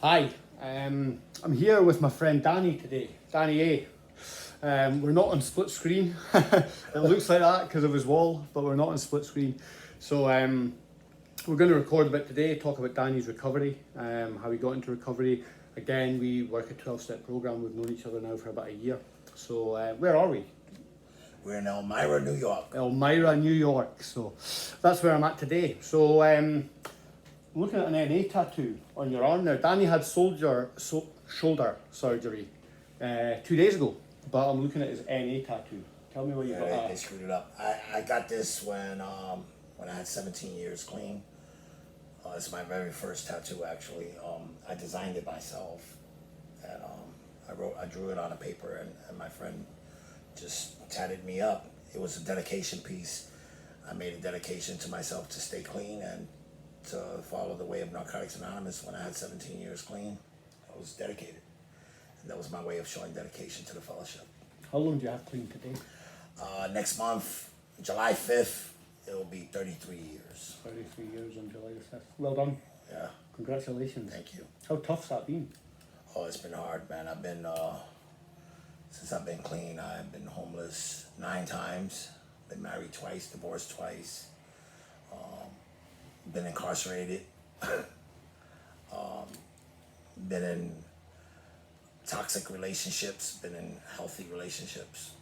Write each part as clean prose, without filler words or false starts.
Hi, I'm here with my friend Danny today, Danny A. We're not on split screen. It looks like that because of his wall, but we're not on split screen. So we're going to record a bit today, talk about Danny's recovery, how he got into recovery. Again, we work a 12-step program. We've known each other now for about a year. So where are we? We're in Elmira, New York. Elmira, New York. So that's where I'm at today. So I'm looking at an NA tattoo on your arm now. Danny had shoulder surgery 2 days ago, but I'm looking at his NA tattoo. Tell me what you got. They screwed it up. I got this when I had 17 years clean. It's my very first tattoo, actually. I designed it myself, and I drew it on a paper, and my friend just tatted me up. It was a dedication piece. I made a dedication to myself to stay clean and to follow the way of Narcotics Anonymous. When I had 17 years clean, I was dedicated. And that was my way of showing dedication to the fellowship. How long do you have clean today? Next month, July 5th, it'll be 33 years. 33 years on July the 5th. Well done. Yeah. Congratulations. Thank you. How tough's that been? Oh, it's been hard, man. I've been, since I've been clean, I've been homeless 9 times, been married twice, divorced twice, been incarcerated, been in toxic relationships, been in healthy relationships.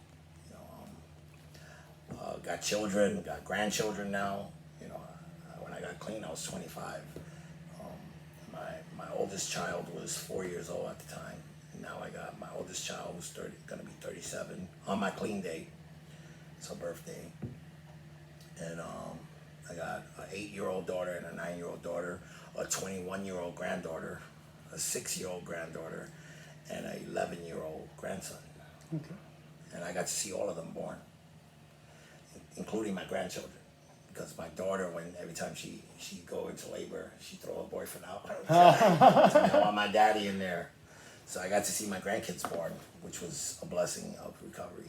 Got children, got grandchildren now. When I got clean, I was 25. My oldest child was 4 years old at the time. And now I got my oldest child who's gonna be 37 on my clean day. It's her birthday. And I got an 8-year-old daughter and a 9-year-old daughter, a 21-year-old granddaughter, a 6-year-old granddaughter, and an 11-year-old grandson. Okay. And I got to see all of them born, including my grandchildren. Because my daughter, every time she'd go into labor, she'd throw her boyfriend out. I want my daddy in there. So I got to see my grandkids born, which was a blessing of recovery.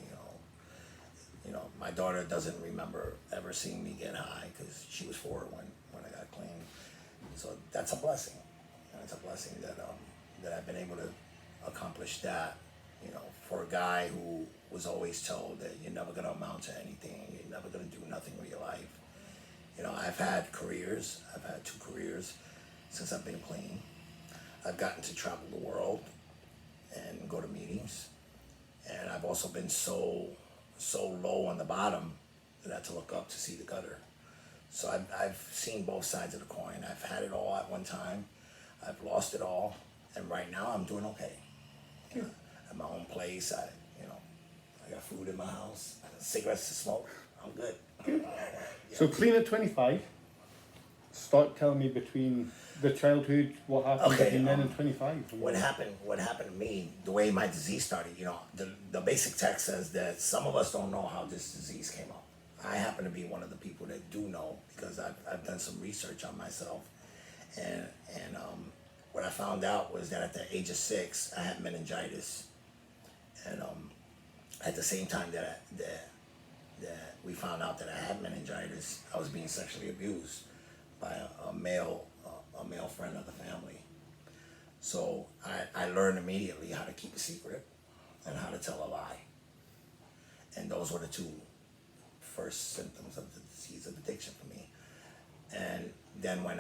My daughter doesn't remember ever seeing me get high because she was 4 when I got clean. So that's a blessing. It's a blessing that I've been able to accomplish that. For a guy who was always told that you're never going to amount to anything, you're never going to do nothing with your life. I've had careers. I've had 2 careers since I've been clean. I've gotten to travel the world and go to meetings. And I've also been so low on the bottom that I had to look up to see the gutter. So I've seen both sides of the coin. I've had it all at one time. I've lost it all. And right now I'm doing okay. At my own place, I got food in my house, cigarettes to smoke. I'm good. So clean at 25. Start telling me between the childhood, what happened between then and 25. What happened to me, the way my disease started, the basic text says that some of us don't know how this disease came up. I happen to be one of the people that do know because I've done some research on myself. And what I found out was that at the age of 6, I had meningitis. And at the same time that we found out that I had meningitis, I was being sexually abused by a male friend of the family. So I learned immediately how to keep a secret and how to tell a lie. And those were the 2 first symptoms of the disease of addiction for me. And then when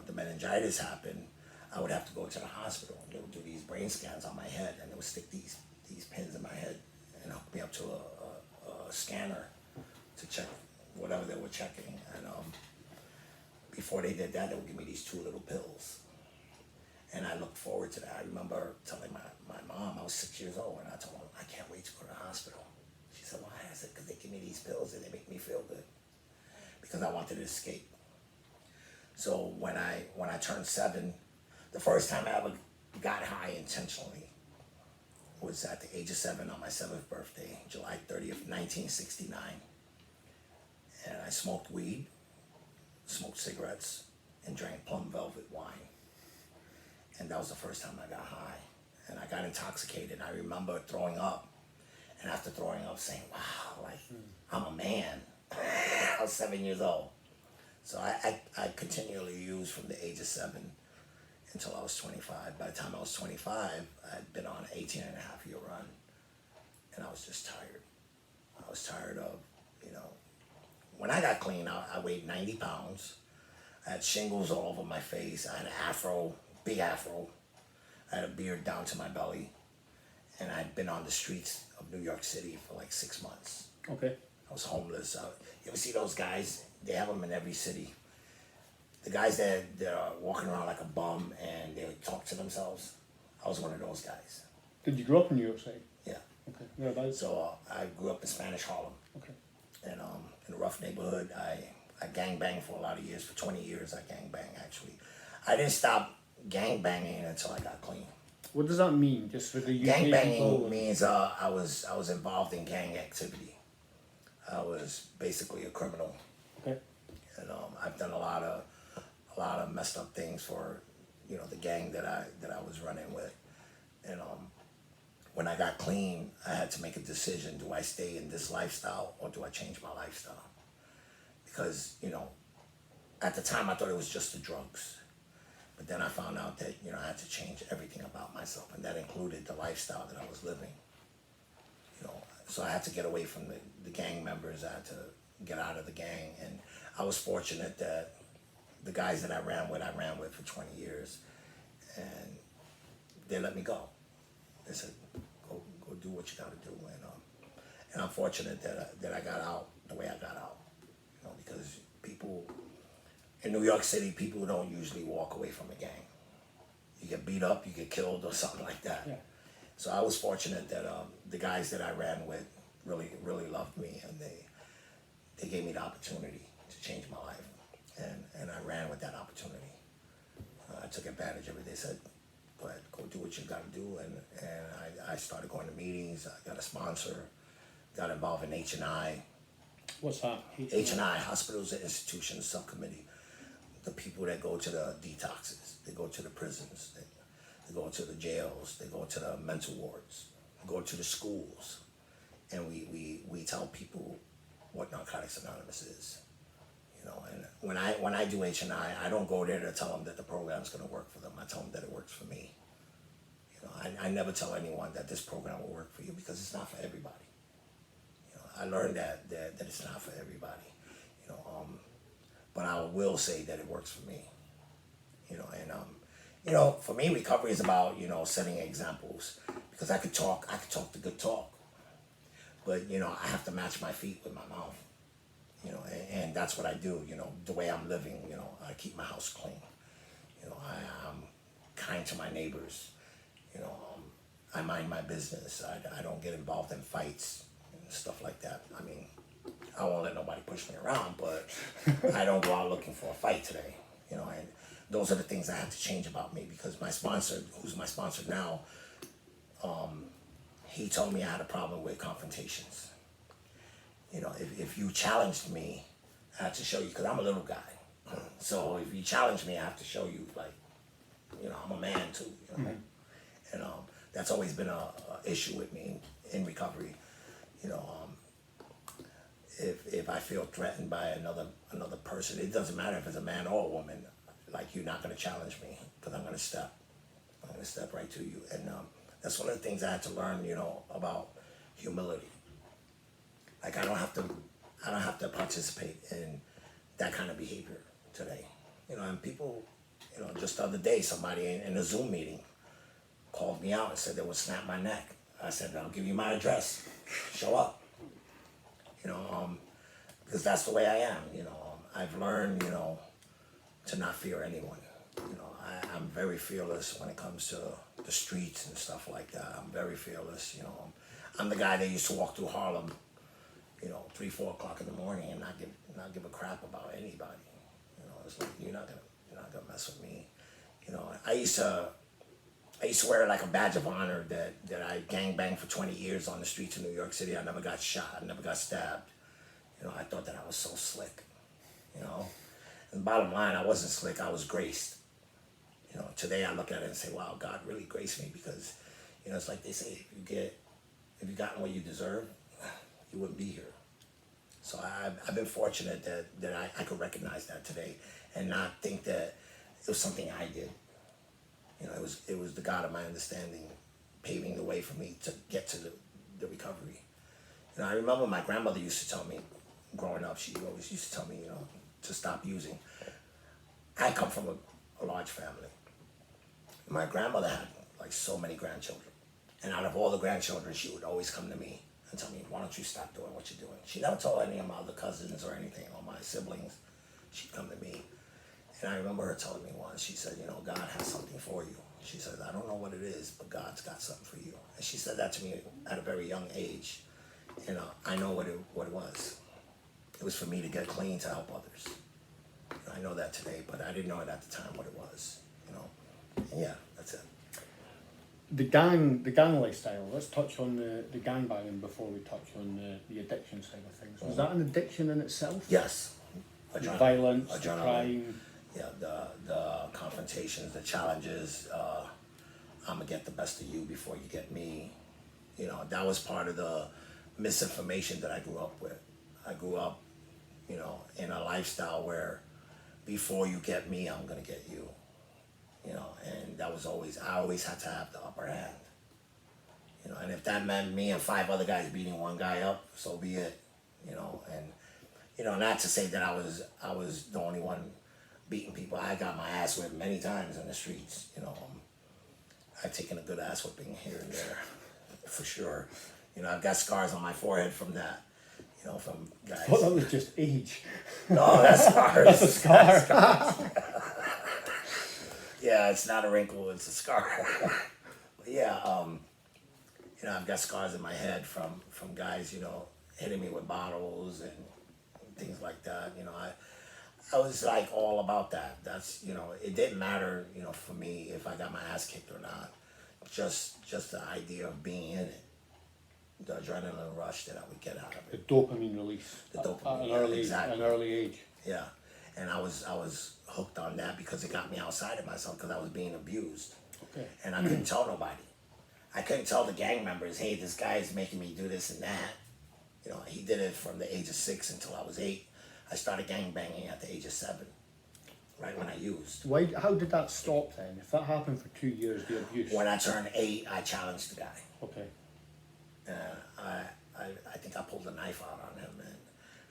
the meningitis happened, I would have to go to the hospital. They would do these brain scans on my head, and they would stick these pins in my head and hook me up to a scanner to check whatever they were checking. And before they did that, they would give me these 2 little pills. And I looked forward to that. I remember telling my mom, I was 6 years old, and I told her, I can't wait to go to the hospital. She said, why? I said, because they give me these pills and they make me feel good. Because I wanted to escape. So when I turned 7, the first time I ever got high intentionally was at the age of 7 on my 7th birthday, July 30th, 1969. And I smoked weed, smoked cigarettes, and drank plum velvet wine. And that was the first time I got high. And I got intoxicated. I remember throwing up. And after throwing up, saying, wow, I'm a man. was 7 years old. So I continually used from the age of 7 until I was 25. By the time I was 25, I'd been on an 18-and-a-half-year run, and I was just tired. I was tired of, you know, when I got clean, I weighed 90 pounds. I had shingles all over my face. I had an afro, big afro. I had a beard down to my belly. And I'd been on the streets of New York City for like 6 months. Okay. I was homeless. You ever see those guys? They have them in every city. The guys that are walking around like a bum and they talk to themselves. I was one of those guys. Did you grow up in New York City? Yeah. Okay. Whereabouts? So I grew up in Spanish Harlem. Okay. And in a rough neighborhood. I gangbanged for a lot of years. For 20 years, I gangbanged actually. I didn't stop gangbanging until I got clean. What does that mean, just for the UK Gangbanging people? means I was involved in gang activity. I was basically a criminal, Okay. and I've done a lot of messed up things for, you know, the gang that I was running with, and when I got clean, I had to make a decision: do I stay in this lifestyle or do I change my lifestyle? Because, you know, at the time I thought it was just the drugs. But then I found out that, you know, I had to change everything about myself, and that included the lifestyle that I was living. You know, so I had to get away from the gang members. I had to get out of the gang, and I was fortunate that the guys that I ran with for 20 years, and they let me go. They said, go do what you got to do, and I'm fortunate that I got out the way I got out. You know, because people. In New York City, people don't usually walk away from a gang. You get beat up, you get killed, or something like that. Yeah. So I was fortunate that the guys that I ran with really loved me, and they gave me the opportunity to change my life, and I ran with that opportunity. I took advantage of it. They said, "Go ahead, go do what you got to do," and I started going to meetings. I got a sponsor, got involved in H&I. What's that? H&I, Hospitals and Institutions Subcommittee. The people that go to the detoxes, they go to the prisons, they go to the jails, they go to the mental wards, they go to the schools, and we tell people what Narcotics Anonymous is. You know, and when I do H&I, I don't go there to tell them that the program's going to work for them. I tell them that it works for me. You know, I never tell anyone that this program will work for you, because it's not for everybody. You know, I learned that it's not for everybody. You know, but I will say that it works for me. You know, and you know, for me, recovery is about, you know, setting examples, because I could talk the good talk, but, you know, I have to match my feet with my mouth. You know, and that's what I do. You know, the way I'm living. You know, I keep my house clean. You know, I'm kind to my neighbors. You know, I mind my business. I don't get involved in fights and stuff like that. I mean, I won't let nobody push me around, but I don't go out looking for a fight today. You know, and those are the things I have to change about me, because my sponsor, who's my sponsor now, he told me I had a problem with confrontations. You know, if you challenged me, I have to show you, because I'm a little guy. So if you challenge me, I have to show you, like, you know, I'm a man too. You know? And that's always been a issue with me in recovery. You know, if I feel threatened by another person, it doesn't matter if it's a man or a woman. Like, you're not going to challenge me, because I'm going to step right to you. And that's one of the things I had to learn, you know, about humility. Like, I don't have to participate in that kind of behavior today. You know, and people, you know, just the other day, somebody in a Zoom meeting called me out and said they would snap my neck. I said, I'll give you my address. Show up. You know, because that's the way I am. You know, I've learned, you know, to not fear anyone. You know, I'm very fearless when it comes to the streets and stuff like that. I'm very fearless. You know, I'm the guy that used to walk through Harlem, you know, 3, 4 o'clock in the morning and not give a crap about anybody. You know, it's like, you're not gonna mess with me. You know, I used to wear like a badge of honor that I gangbanged for 20 years on the streets of New York City. I never got shot. I never got stabbed. You know, I thought that I was so slick. You know, and the bottom line, I wasn't slick. I was graced. You know, today I look at it and say, wow, God really graced me, because, you know, it's like they say, if you gotten what you deserve, you wouldn't be here. So I've been fortunate that I could recognize that today and not think that it was something I did. You know, it was the God of my understanding paving the way for me to get to the recovery. You know, I remember my grandmother used to tell me, growing up, she always used to tell me, you know, to stop using. I come from a large family. My grandmother had like so many grandchildren. And out of all the grandchildren, she would always come to me and tell me, why don't you stop doing what you're doing? She never told any of my other cousins or anything, or my siblings. She'd come to me. And I remember her telling me once, she said, you know, God has something for you. She said, I don't know what it is, but God's got something for you. And she said that to me at a very young age. You know, I know what it was. It was for me to get clean to help others. I know that today, but I didn't know it at the time what it was, you know. And yeah, that's it. The gang lifestyle, let's touch on the gang banging before we touch on the addiction side of things. Was that an addiction in itself? Yes. The violence, the adrenaline, crime? Yeah, the confrontations, the challenges, I'm gonna get the best of you before you get me. You know, that was part of the misinformation that I grew up with. I grew up, you know, in a lifestyle where before you get me, I'm gonna get you. You know, and that was I always had to have the upper hand. You know, and if that meant me and 5 other guys beating one guy up, so be it. You know, and you know, not to say that I was the only one beating people. I got my ass whipped many times in the streets. You know, I've taken a good ass whipping here and there, for sure. You know, I've got scars on my forehead from that. You know, from guys. I thought that was just age. No, that's scars. That's a scar. Yeah, it's not a wrinkle, it's a scar. But yeah, you know, I've got scars in my head from guys, you know, hitting me with bottles and things like that. You know, I was like all about that. That's, you know, it didn't matter, you know, for me if I got my ass kicked or not. Just the idea of being in it, the adrenaline rush that I would get out of it. The dopamine release. The dopamine, at exactly. an early age. Yeah, and I was hooked on that because it got me outside of myself because I was being abused. Okay. And I couldn't tell nobody. I couldn't tell the gang members, hey, this guy is making me do this and that. You know, he did it from the age of 6 until I was 8. I started gang banging at the age of 7, right when I used. Why? How did that stop then? If that happened for 2 years, the abuse. When I turned 8, I challenged the guy. Okay. I think I pulled a knife out on him, and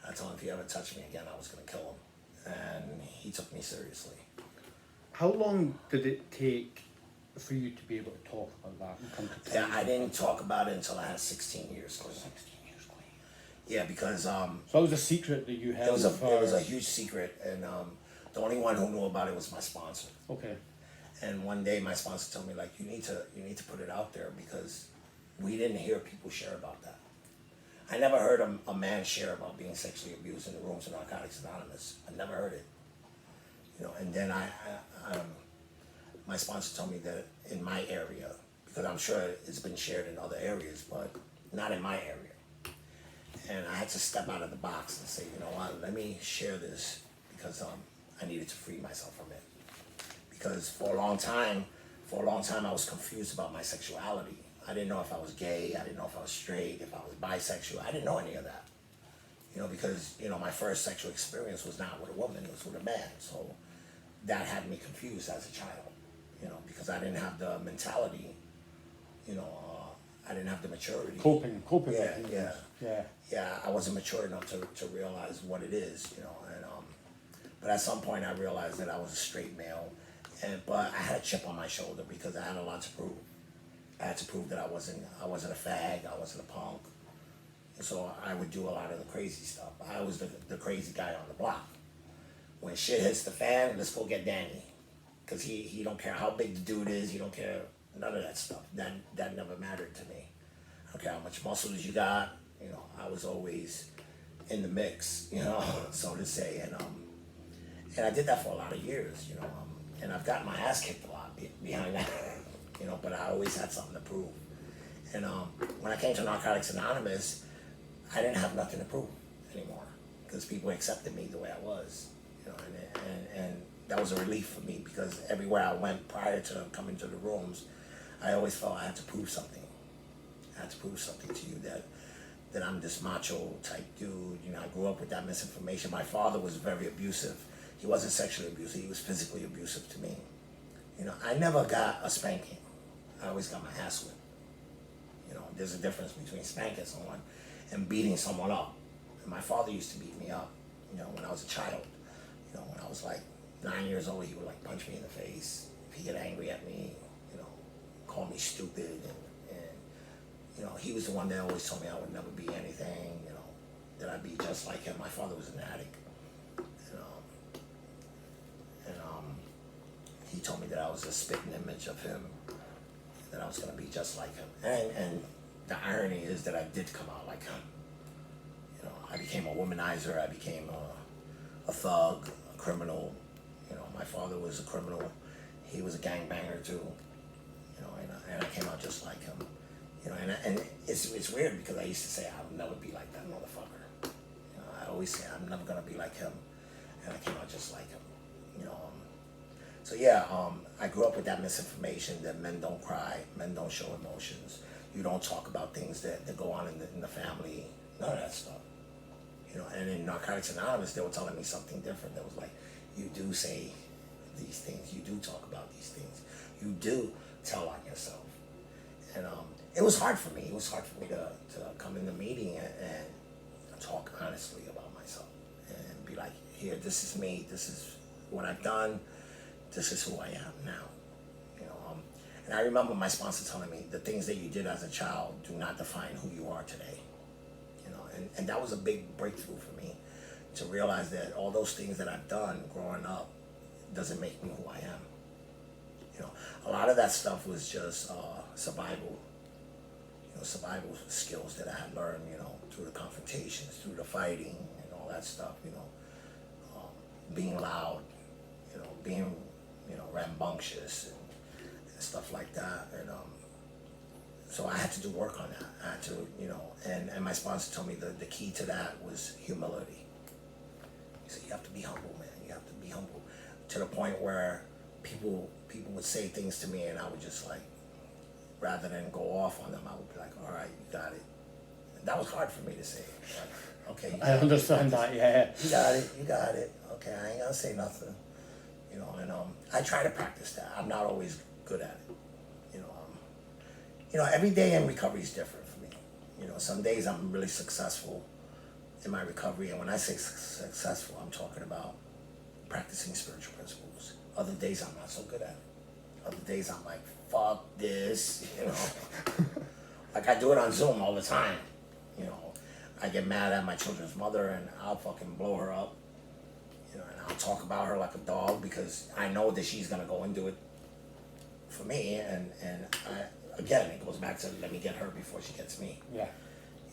I told him if he ever touched me again, I was going to kill him. And he took me seriously. How long did it take for you to be able to talk about that and come to terms? Yeah, I didn't talk about it until I had 16 years clean. 16 years clean. Yeah, because So that was a secret that you held. it was a huge secret, and the only one who knew about it was my sponsor. Okay. And one day my sponsor told me, like, you need to put it out there because we didn't hear people share about that. I never heard a man share about being sexually abused in the rooms of Narcotics Anonymous. I never heard it. You know, and then my sponsor told me that in my area, because I'm sure it's been shared in other areas, but not in my area. And I had to step out of the box and say, you know what, let me share this because I needed to free myself from it. Because for a long time I was confused about my sexuality. I didn't know if I was gay, I didn't know if I was straight, if I was bisexual, I didn't know any of that. You know, because, you know, my first sexual experience was not with a woman, it was with a man. So that had me confused as a child, you know, because I didn't have the mentality, you know, I didn't have the maturity. Coping. Yeah, I wasn't mature enough to realize what it is, you know, and but at some point I realized that I was a straight male, but I had a chip on my shoulder because I had a lot to prove. I had to prove that I wasn't a fag, I wasn't a punk. And so I would do a lot of the crazy stuff. I was the crazy guy on the block. When shit hits the fan, let's go get Danny. Because he don't care how big the dude is, he don't care none of that stuff. That never mattered to me. I don't care how much muscles you got, you know, I was always in the mix, you know, so to say. And I did that for a lot of years, you know, and I've gotten my ass kicked a lot behind that. You know, but I always had something to prove. And when I came to Narcotics Anonymous, I didn't have nothing to prove anymore because people accepted me the way I was. You know, and that was a relief for me because everywhere I went prior to coming to the rooms, I always felt I had to prove something. I had to prove something to you that I'm this macho type dude. You know, I grew up with that misinformation. My father was very abusive. He wasn't sexually abusive, he was physically abusive to me. You I never got a spanking. I always got my ass whipped. There's a difference between spanking someone and beating someone up. And my father used to beat me up, when I was a child. When I was like 9 years old, he would like punch me in the face. If he get angry at me, call me stupid. And he was the one that always told me I would never be anything, that I'd be just like him. My father was an addict. He told me that I was a spitting image of him, that I was going to be just like him. And the irony is that I did come out like him. I became a womanizer. I became a thug, a criminal. My father was a criminal. He was a gangbanger too. And I came out just like him. And it's weird because I used to say I'll never be like that motherfucker. I always say I'm never gonna be like him, and I came out just like him. So yeah, I grew up with that misinformation that men don't cry, men don't show emotions. You don't talk about things that go on in the family. None of that stuff. And in Narcotics Anonymous, they were telling me something different. That was like, you do say these things. You do talk about these things. You do tell on yourself. And it was hard for me. It was hard for me to come in the meeting and talk honestly about myself and be like, here, this is me. This is what I've done. This is who I am now. And I remember my sponsor telling me the things that you did as a child do not define who you are today. And that was a big breakthrough for me to realize that all those things that I've done growing up doesn't make me who I am. A lot of that stuff was just survival. Survival skills that I had learned, through the confrontations, through the fighting and all that stuff, being loud, being, rambunctious and stuff like that. And so I had to do work on that. I had to, and my sponsor told me the key to that was humility. He said, you have to be humble, man. You have to be humble. To the point where people would say things to me and I would just like, rather than go off on them, I would be like, all right, you got it. And that was hard for me to say. Like, okay. I understand that, yeah. You got it. Okay, I ain't gonna say nothing. And I try to practice that. I'm not always good at it. Every day in recovery is different for me. Some days I'm really successful in my recovery, and when I say successful, I'm talking about practicing spiritual principles. Other days I'm not so good at it. Other days I'm like, fuck this, Like I do it on Zoom all the time. I get mad at my children's mother and I'll fucking blow her up. And I'll talk about her like a dog because I know that she's gonna go and do it for me. And again, it goes back to let me get her before she gets me. Yeah.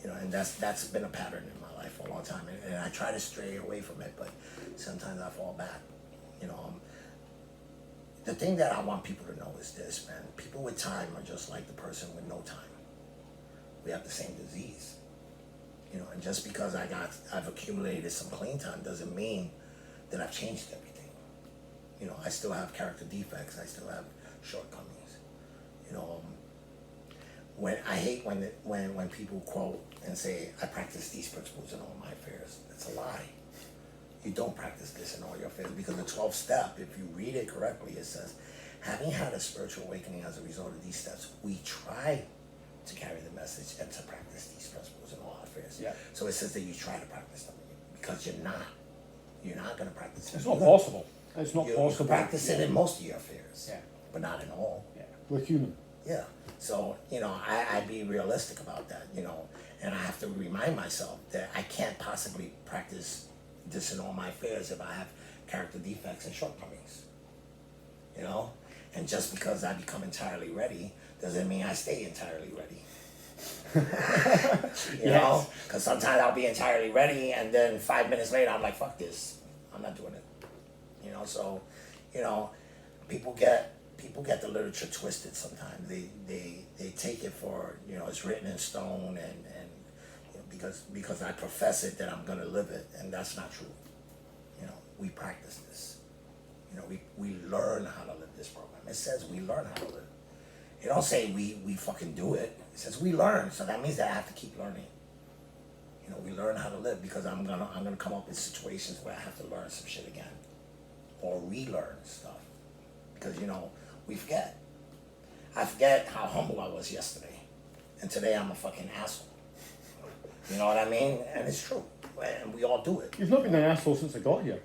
And that's been a pattern in my life for a long time. And I try to stray away from it, but sometimes I fall back. The thing that I want people to know is this, man. People with time are just like the person with no time. We have the same disease. And just because I've accumulated some clean time doesn't mean that I've changed everything. I still have character defects. I still have shortcomings. When I hate when people quote and say, I practice these principles in all my affairs. That's a lie. You don't practice this in all your affairs because the 12th step, if you read it correctly, it says, having had a spiritual awakening as a result of these steps, we try to carry the message and to practice these principles in all our affairs. Yeah. So it says that you try to practice them because you're not. You're not going to practice it. It's not possible. It's not You possible. practice it in most of your affairs, Yeah. but not in all. Yeah. We're human. Yeah. So, I be realistic about that, and I have to remind myself that I can't possibly practice this in all my affairs if I have character defects and shortcomings. And just because I become entirely ready doesn't mean I stay entirely ready. Yes. Because sometimes I'll be entirely ready and then 5 minutes later I'm like, fuck this, I'm not doing it. So people get the literature twisted sometimes. They take it for, it's written in stone and because I profess it that I'm gonna live it, and that's not true. We practice this. We learn how to live this program. It says we learn how to live. It don't say we fucking do it. It says we learn, so that means that I have to keep learning. We learn how to live because I'm gonna come up with situations where I have to learn some shit again, or relearn stuff. Because We forget. I forget how humble I was yesterday, and today I'm a fucking asshole. You know what I mean? And it's true, and we all do it. You've not been an asshole since I got here.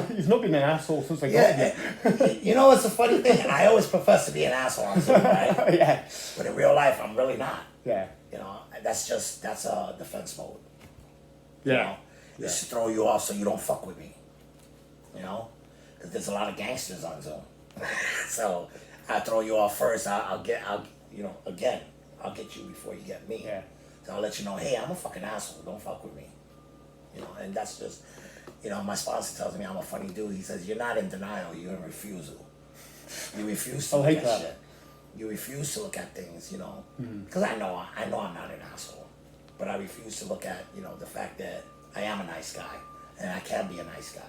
You've not been an asshole since I got here. You know what's the funny thing? I always profess to be an asshole on Zoom, right? Yeah. But in real life, I'm really not. Yeah. You know, that's a defense mode. Yeah. You know? It's to throw you off so you don't fuck with me. You know? Because there's a lot of gangsters on Zoom. So I throw you off first. I'll get you before you get me. Yeah. So I'll let you know, hey, I'm a fucking asshole. Don't fuck with me. You know, and that's just, you know, my sponsor tells me I'm a funny dude. He says, you're not in denial, you're in refusal. You refuse to look at shit. You refuse to look at things, you know. Because I know I'm not an asshole. But I refuse to look at, you know, the fact that I am a nice guy. And I can be a nice guy.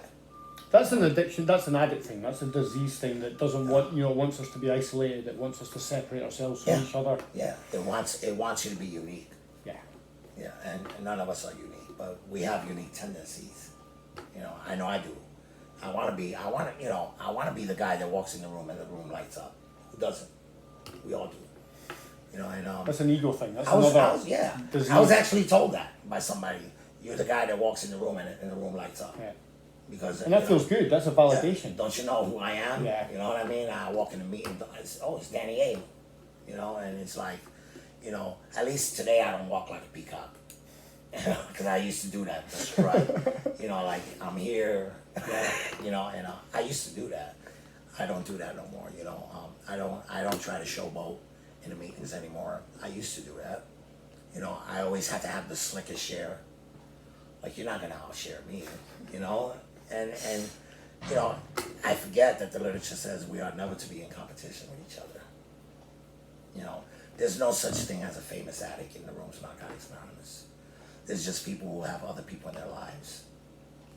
That's an addiction, that's an addict thing, that's a disease thing that doesn't want, you know, wants us to be isolated, it wants us to separate ourselves from each other. Yeah, it wants you to be unique. Yeah. Yeah, and none of us are unique, but we have unique tendencies. You know I do. I want to be the guy that walks in the room and the room lights up. Who doesn't? We all do. You know, and that's an ego thing. That's I was disease. I was actually told that by somebody. You're the guy that walks in the room and the room lights up. Yeah. Because and that feels good. That's a validation. Yeah. Don't you know who I am? Yeah. You know what I mean? I walk in the meeting. It's Danny A. You know, and it's like, you know, at least today I don't walk like a peacock. Because I used to do that, right? You know, like I'm here, you know, and I used to do that. I don't do that no more. You know, I don't try to showboat in the meetings anymore. I used to do that. You know, I always had to have the slickest share. Like, you're not gonna outshare me, you know, and you know, I forget that the literature says we are never to be in competition with each other. You know, there's no such thing as a famous addict in the rooms of Narcotics Anonymous. There's just people who have other people in their lives,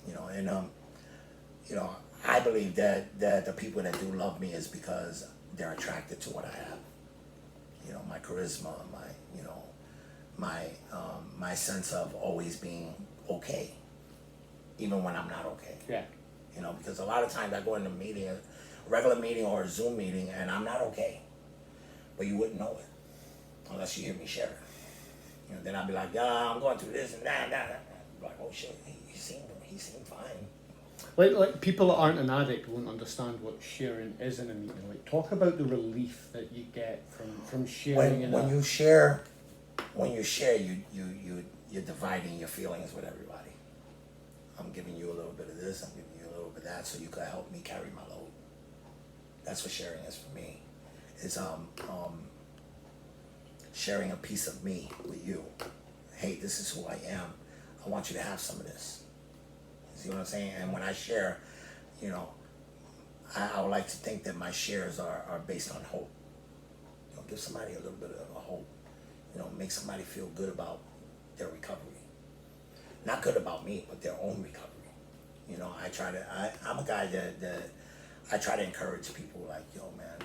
you know, and you know, I believe that the people that do love me is because they're attracted to what I have. You know, my charisma, my sense of always being okay, even when I'm not okay. Yeah. You know, because a lot of times I go in a meeting, a regular meeting or a Zoom meeting, and I'm not okay. But you wouldn't know it unless you hear me share it. You know, then I'd be like, yeah, I'm going through this and that. Like, oh shit, he seemed fine. Like people that aren't an addict won't understand what sharing is in a meeting. Like, talk about the relief that you get from sharing. When you share, you're dividing your feelings with everybody. I'm giving you a little bit of this, I'm giving you a little bit of that, so you can help me carry my load. That's what sharing is for me. It's sharing a piece of me with you. Hey, this is who I am. I want you to have some of this. See what I'm saying? And when I share, you know, I would like to think that my shares are based on hope. You know, give somebody a little bit of a hope. You know, make somebody feel good about their recovery. Not good about me, but their own recovery. You know, I'm a guy that I try to encourage people like, yo, man,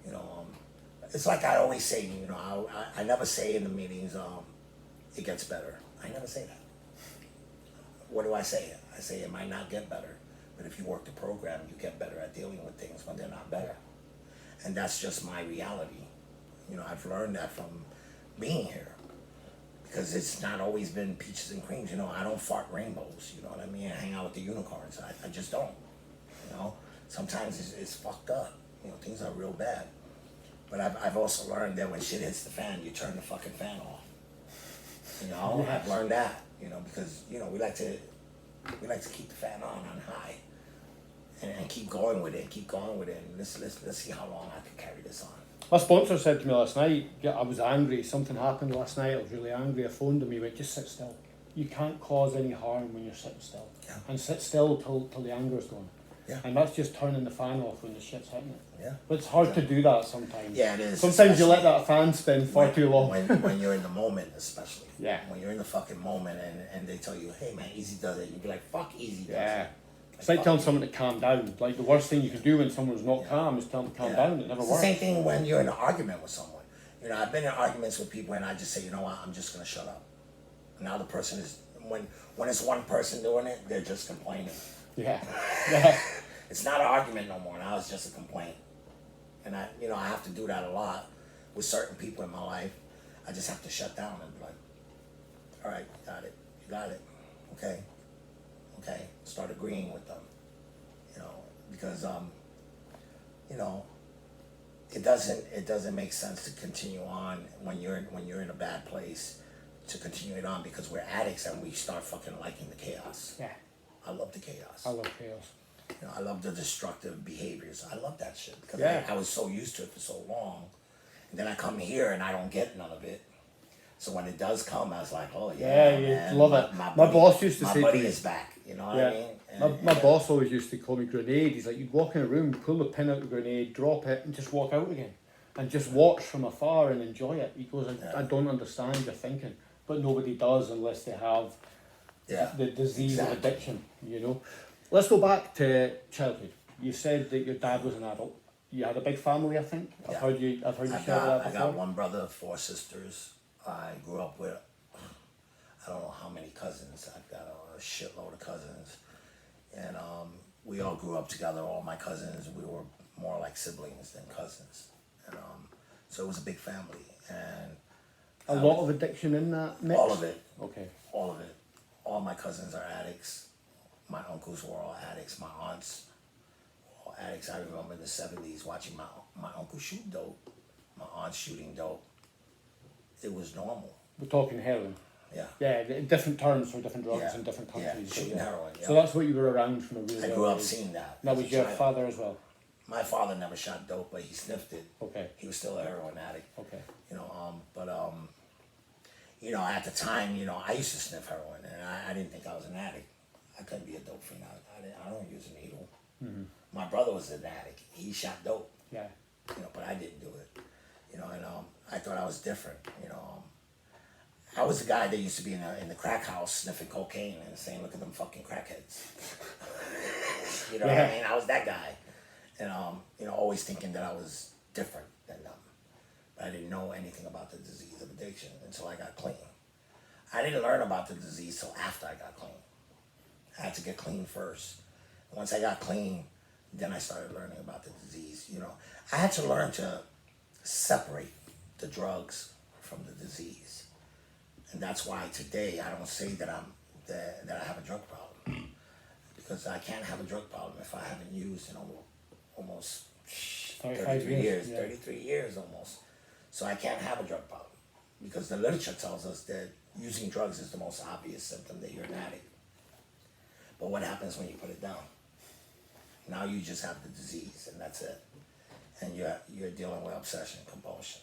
you know, it's like I always say, you know, I never say in the meetings, it gets better. I never say that. What do I say? I say it might not get better, but if you work the program, you get better at dealing with things when they're not better. And that's just my reality. You know, I've learned that from being here. Because it's not always been peaches and creams, you know. I don't fart rainbows, you know what I mean? I hang out with the unicorns. I just don't, you know. Sometimes it's fucked up, you know. Things are real bad. But I've also learned that when shit hits the fan, you turn the fucking fan off. You know, I've learned that, you know, because you know we like to keep the fan on high, and keep going with it, and let's see how long I can carry this on. My sponsor said to me last night, I was angry, something happened last night, I was really angry, I phoned him, he went, just sit still. You can't cause any harm when you're sitting still. Yeah. And sit still till the anger's gone. Yeah. And that's just turning the fan off when the shit's hitting it. Yeah. But it's hard to do that sometimes. Yeah, it is. Sometimes you let that fan spin far too long. When you're in the moment, especially. Yeah. When you're in the fucking moment and they tell you, hey man, Easy does it, you'd be like, fuck Easy does Yeah. it. It's like telling someone to calm down. Like the worst thing you can do when someone's not calm is tell them to calm down. It never It's works. the same thing when you're in an argument with someone. You know, I've been in arguments with people and I just say, you know what, I'm just gonna shut up. And now the person is, when it's one person doing it, they're just complaining. Yeah. Yeah. It's not an argument no more, now it's just a complaint. And you know, I have to do that a lot with certain people in my life. I just have to shut down and be like, all right, you got it, okay, start agreeing with them, you know, because you know, it doesn't make sense to continue on when you're in a bad place, to continue it on, because we're addicts and we start fucking liking the chaos. Yeah. I love the chaos. I love chaos. You know, I love the destructive behaviors. I love that shit because Yeah. I was so used to it for so long, and then I come here and I don't get none of it. So when it does come, I was like, oh yeah, you man, love it. My boss used to say my buddy to me, is back. You know what yeah, I mean? And, my boss always used to call me grenade. He's like, you'd walk in a room, pull the pin out of the grenade, drop it, and just walk out again, and just watch from afar and enjoy it. He goes, I don't understand your thinking, but nobody does unless they have the disease of addiction. You know. Let's go back to childhood. You said that your dad was an adult. You had a big family, I think. I've heard you share that before. I got one brother, 4 sisters. I grew up with, I don't know how many cousins. I've got a shitload of cousins. And we all grew up together, all my cousins. We were more like siblings than cousins. And so it was a big family. And a lot of addiction in that mix? All of it. Okay. All of it. All my cousins are addicts. My uncles were all addicts. My aunts were all addicts. I remember in the 70s watching my uncle shoot dope. My aunt shooting dope. It was normal. We're talking heroin. Yeah. Yeah, different terms for different drugs in different countries. Yeah, shooting heroin. Yeah. So that's what you were around from a really I early grew up age. seeing that. That was your father as well? My father never shot dope, but he sniffed it. Okay. He was still a heroin addict. Okay. You know, you know, at the time, you know, I used to sniff heroin, and I didn't think I was an addict. I couldn't be a dope fiend. I don't use a needle. Mm-hmm. My brother was an addict. He shot dope. Yeah. You know, but I didn't do it. You know, and I thought I was different. You know, I was the guy that used to be in the crack house sniffing cocaine and saying, "Look at them fucking crackheads." You know what I mean? I was that guy, and you know, always thinking that I was different than them. But I didn't know anything about the disease of addiction until I got clean. I didn't learn about the disease till after I got clean. I had to get clean first. And once I got clean, then I started learning about the disease. You know, I had to learn to separate the drugs from the disease. And that's why today I don't say that that I have a drug problem, because I can't have a drug problem if I haven't used in almost 33 years, yeah. 33 years almost. So I can't have a drug problem, because the literature tells us that using drugs is the most obvious symptom that you're an addict. But what happens when you put it down? Now you just have the disease, and that's it. And you're dealing with obsession, compulsion.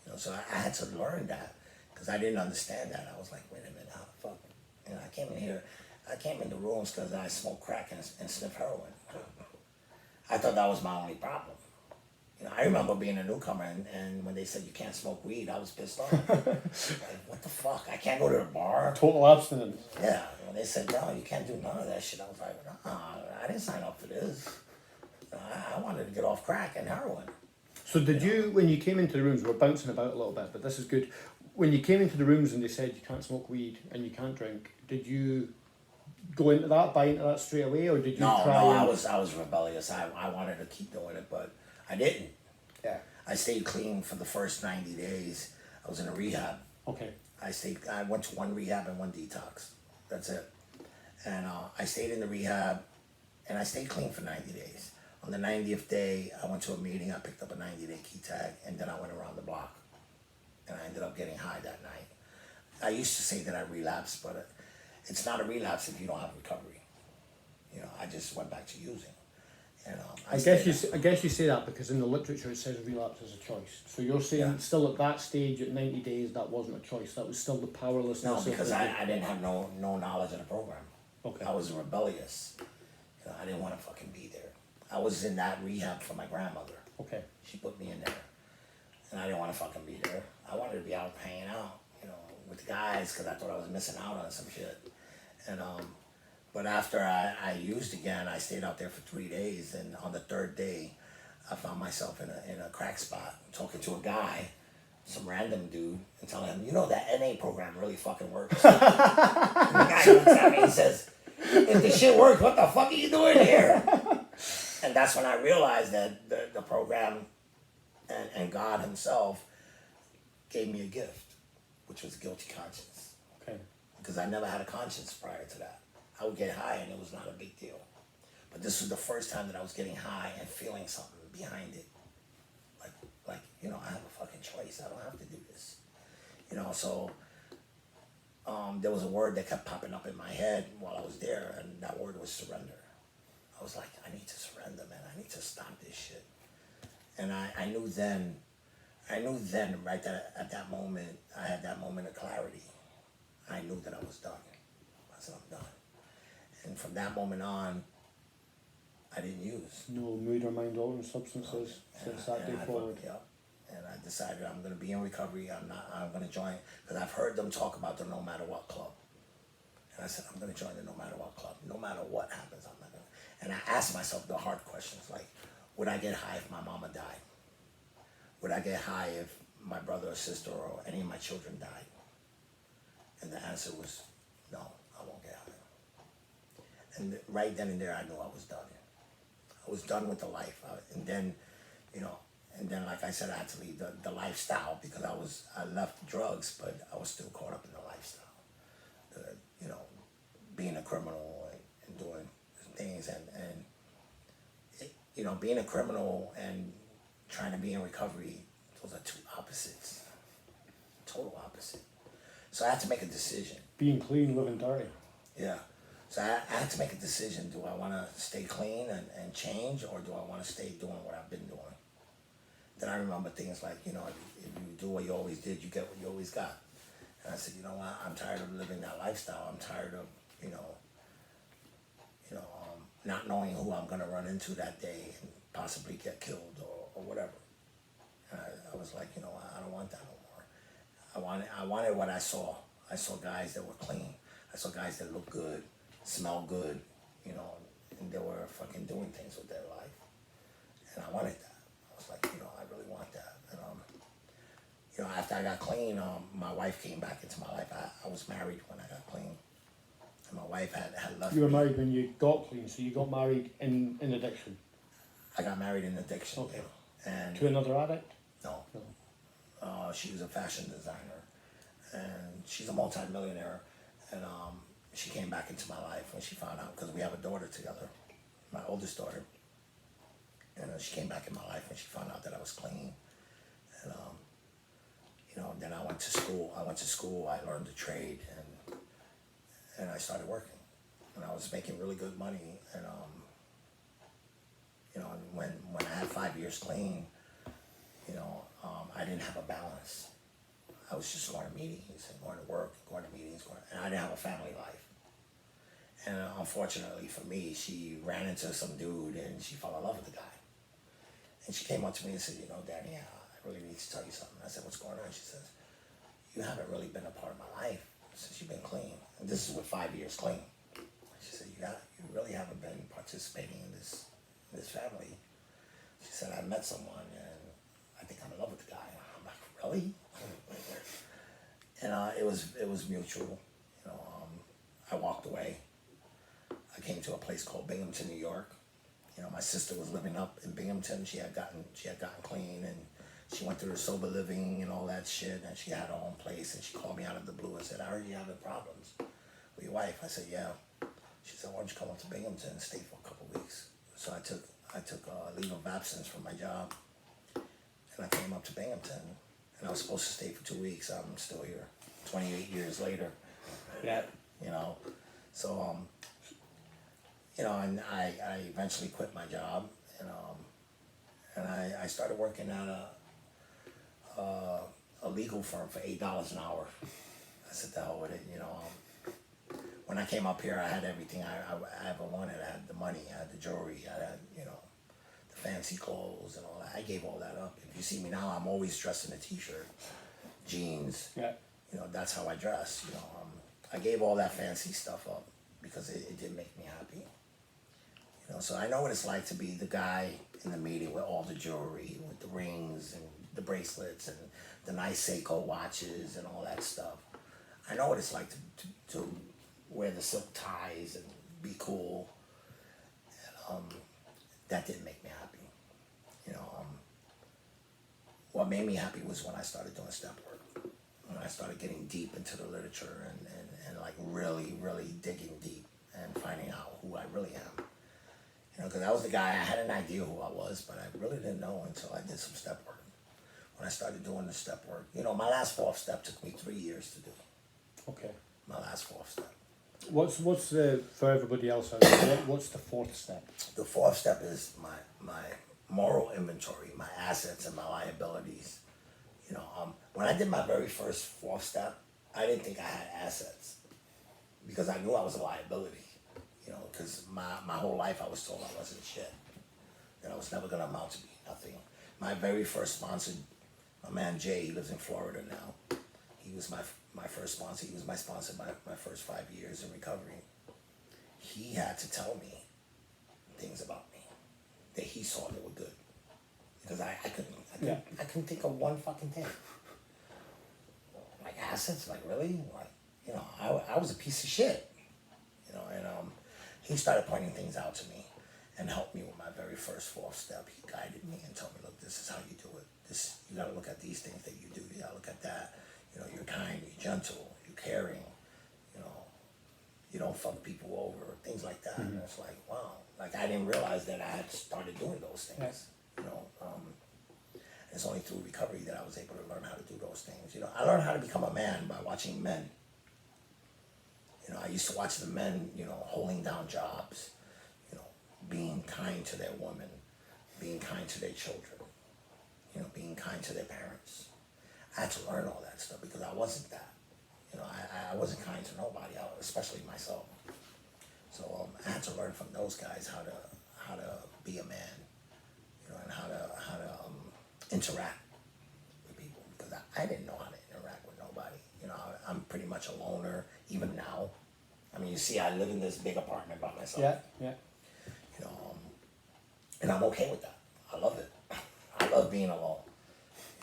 You know, so I had to learn that, because I didn't understand that. I was like, wait a minute, how the fuck? You know, I came into rooms because I smoked crack and sniffed heroin. I thought that was my only problem. You know, I remember being a newcomer, and when they said you can't smoke weed, I was pissed off. Like, what the fuck? I can't go to the bar? Total abstinence. Yeah. When they said, no, you can't do none of that shit, I was like, nah, I didn't sign up for this. I wanted to get off crack and heroin. So did you, when you came into the rooms, we're bouncing about a little bit, but this is good. When you came into the rooms and they said you can't smoke weed and you can't drink, did you go into that, buy into that straight away, or did you try? No, I was rebellious. I wanted to keep doing it, but I didn't. Yeah. I stayed clean for the first 90 days. I was in a rehab. Okay. I went to one rehab and one detox. That's it. And I stayed in the rehab, and I stayed clean for 90 days. On the 90th day, I went to a meeting. I picked up a 90-day key tag, and then I went around the block. And I ended up getting high that night. I used to say that I relapsed, but it's not a relapse if you don't have recovery. You know, I just went back to using. And I guess you say that because in the literature it says relapse is a choice. So you're saying still at that stage at 90 days that wasn't a choice. That was still the powerlessness. No, because I didn't have no knowledge of the program. Okay. I was rebellious. You know, I didn't want to fucking be there. I was in that rehab for my grandmother. Okay. She put me in there, and I didn't want to fucking be there. I wanted to be out hanging out, you know, with the guys, because I thought I was missing out on some shit. And but after I used again, I stayed out there for 3 days, and on the 3rd day, I found myself in a crack spot, talking to a guy, some random dude, and telling him, you know, that NA program really fucking works. And the guy looks at me and says, if the shit works, what the fuck are you doing here? And that's when I realized that the program And God Himself gave me a gift, which was guilty conscience. Okay. Because I never had a conscience prior to that. I would get high and it was not a big deal. But this was the first time that I was getting high and feeling something behind it. Like, you know, I have a fucking choice. I don't have to do this. You know, so there was a word that kept popping up in my head while I was there, and that word was surrender. I was like, I need to surrender, man. I need to stop this shit. And I knew then, right at that moment, I had that moment of clarity. I knew that I was done. I said, I'm done. And from that moment on, I didn't use. No mood or mind altering substances since that day forward. Yeah. And I decided I'm going to be in recovery. I'm going to join, because I've heard them talk about the No Matter What Club. And I said, I'm going to join the No Matter What Club. No matter what happens, I'm not going to. And I asked myself the hard questions, like, would I get high if my mama died? Would I get high if my brother or sister or any of my children died? And the answer was, no, I won't get high. And right then and there, I knew I was done. I was done with the life. And then, you know, like I said, I had to leave the lifestyle, because I left drugs, but I was still caught up in the lifestyle. You know, being a criminal and doing things, and you know, being a criminal and trying to be in recovery, those are two opposites, total opposite. So I had to make a decision. Being clean, living dirty. Yeah. So I had to make a decision. Do I want to stay clean and change, or do I want to stay doing what I've been doing? Then I remember things like, you know, if you do what you always did, you get what you always got. And I said, you know what, I'm tired of living that lifestyle. I'm tired of, you know, not knowing who I'm going to run into that day and possibly get killed or whatever. And I was like, you know, I don't want that no more. I wanted what I saw. I saw guys that were clean. I saw guys that looked good, smelled good, you know, and they were fucking doing things with their life. And I wanted that. I was like, you know, I really want that. And you know, after I got clean, my wife came back into my life. I was married when I got clean. And my wife had left me. You were married when you got clean, so you got married in addiction? I got married in addiction. Okay. And to another addict? No. She was a fashion designer, and she's a multi-millionaire. And she came back into my life when she found out, because we have a daughter together, my oldest daughter. And she came back in my life when she found out that I was clean. And you know, then I went to school. I learned the trade, and I started working. And I was making really good money. And you know, and when I had 5 years clean, you know, I didn't have a balance. I was just going to meetings and going to work, going to meetings, and I didn't have a family life. And unfortunately for me, she ran into some dude and she fell in love with the guy. And she came up to me and said, you know, Danny, I really need to tell you something. I said, what's going on? She says, you haven't really been a part of my life since you've been clean. And this is with 5 years clean. She said, you really haven't been participating in this family. She said, I met someone and I think I'm in love with the guy. I'm like, really? And it was mutual. You know, I walked away. I came to a place called Binghamton, New York. You know, my sister was living up in Binghamton. She had gotten clean, and she went through the sober living and all that shit, and she had her own place. And she called me out of the blue and said, I heard you having problems with your wife. I said, yeah. She said, why don't you come up to Binghamton and stay for a couple of weeks? So I took a leave of absence from my job, and I came up to Binghamton. And I was supposed to stay for 2 weeks. I'm still here, 28 years later. Yeah. You know, so you know, and I eventually quit my job, and I started working at a legal firm for $8 an hour. I said, the hell with it, you know. When I came up here, I had everything I ever wanted. I had the money, I had the jewelry, I had, you know, the fancy clothes and all that. I gave all that up. If you see me now, I'm always dressed in a t-shirt, jeans. Yeah. You know, that's how I dress. You know, I gave all that fancy stuff up because it didn't make me happy. You know, so I know what it's like to be the guy in the meeting with all the jewelry, with the rings and the bracelets and the nice Seiko watches and all that stuff. I know what it's like to wear the silk ties and be cool. And, that didn't make me happy. You know, what made me happy was when I started doing step work. When I started getting deep into the literature and like really, really digging deep and finding out who I really am. You know, because I was the guy, I had an idea who I was, but I really didn't know until I did some step work. When I started doing the step work, you know, my last fourth step took me 3 years to do. Okay. My last fourth step. What's the, for everybody else out there, what's the fourth step? The fourth step is my moral inventory, my assets and my liabilities. You know, when I did my very first fourth step, I didn't think I had assets because I knew I was a liability. You know, because my whole life I was told I wasn't shit, that I was never gonna amount to be nothing. My very first sponsor, my man Jay, he lives in Florida now. He was my first sponsor. He was my sponsor my first 5 years in recovery. He had to tell me things about me that he saw that were good, because I couldn't think of one fucking thing. Like assets, like really, like, you know, I was a piece of shit, you know, and he started pointing things out to me and helped me with my very first fourth step. He guided me and told me, look, this is how you do it. This, you gotta look at these things that you do. You gotta look at that. You know, you're kind, you're gentle, you're caring. You know, you don't fuck people over, things like that. And it's like, wow. Like I didn't realize that I had started doing those things. You know, it's only through recovery that I was able to learn how to do those things. You know, I learned how to become a man by watching men. You know, I used to watch the men, you know, holding down jobs, you know, being kind to their women, being kind to their children, you know, being kind to their parents. I had to learn all that stuff because I wasn't that. You know, I wasn't kind to nobody, especially myself. So I had to learn from those guys how to be a man, you know, and how to interact with people, because I didn't know how to interact with nobody. You know, I'm pretty much a loner even now. I mean, you see, I live in this big apartment by myself. Yeah. You know, and I'm okay with that. I love it. I love being alone.